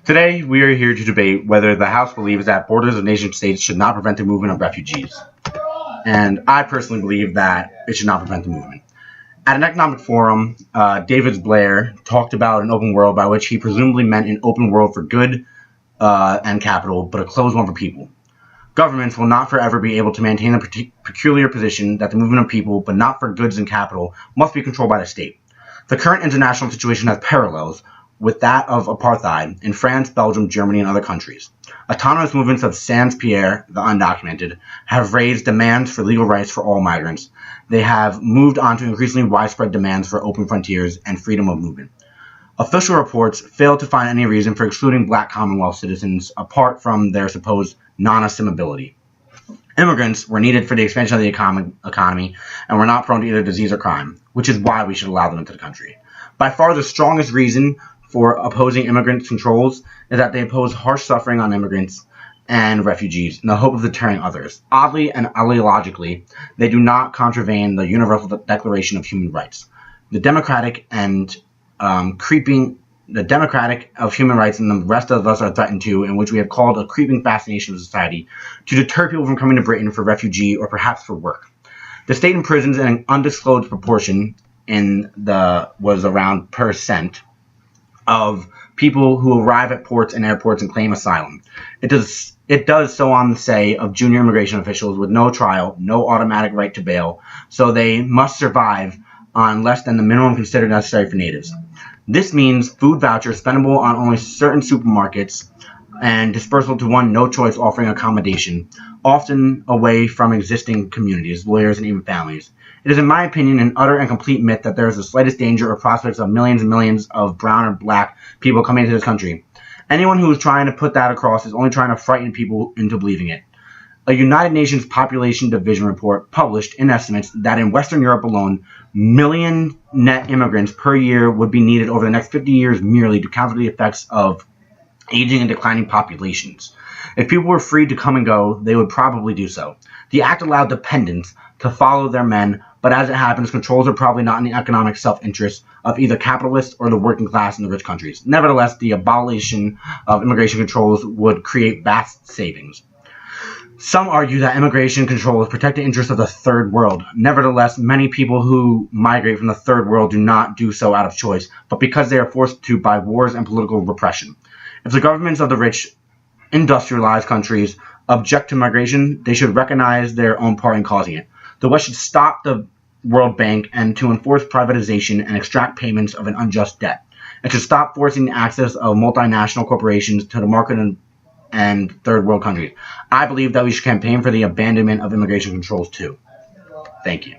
Today, we are here to debate whether the House believes that borders of nation-states should not prevent the movement of refugees. And I personally believe that it should not prevent the movement. At an economic forum, David Blair talked about an open world, by which he presumably meant an open world for good and capital, but a closed one for people. Governments will not forever be able to maintain the peculiar position that the movement of people, but not for goods and capital, must be controlled by the state. The current international situation has parallels with that of apartheid in France, Belgium, Germany, and other countries. Autonomous movements of sans-papiers, the undocumented, have raised demands for legal rights for all migrants. They have moved on to increasingly widespread demands for open frontiers and freedom of movement. Official reports fail to find any reason for excluding black Commonwealth citizens apart from their supposed non-assimilability. Immigrants were needed for the expansion of the economy and were not prone to either disease or crime, which is why we should allow them into the country. By far the strongest reason for opposing immigrant controls is that they impose harsh suffering on immigrants and refugees in the hope of deterring others. Oddly and ideologically, they do not contravene the Universal Declaration of Human Rights. The democratic of human rights and the rest of us are threatened to, in which we have called a creeping fascination of society to deter people from coming to Britain for refugee or perhaps for work. The state imprisons in an undisclosed proportion was around percent of people who arrive at ports and airports and claim asylum. It does so on the say of junior immigration officials with no trial, no automatic right to bail, so they must survive on less than the minimum considered necessary for natives. This means food vouchers spendable on only certain supermarkets and dispersal to one no choice offering accommodation, often away from existing communities, lawyers, and even families. It is, in my opinion, an utter and complete myth that there is the slightest danger or prospects of millions and millions of brown or black people coming into this country. Anyone who is trying to put that across is only trying to frighten people into believing it. A United Nations Population Division report published in estimates that in Western Europe alone, million net immigrants per year would be needed over the next 50 years merely to counter the effects of aging and declining populations. If people were free to come and go, they would probably do so. The act allowed dependents to follow their men, but as it happens, controls are probably not in the economic self-interest of either capitalists or the working class in the rich countries. Nevertheless, the abolition of immigration controls would create vast savings. Some argue that immigration controls protect the interests of the third world. Nevertheless, many people who migrate from the third world do not do so out of choice, but because they are forced to by wars and political repression. If the governments of the rich, industrialized countries object to migration, they should recognize their own part in causing it. The West should stop the World Bank and to enforce privatization and extract payments of an unjust debt. It should stop forcing the access of multinational corporations to the market and third world countries. I believe that we should campaign for the abandonment of immigration controls too. Thank you.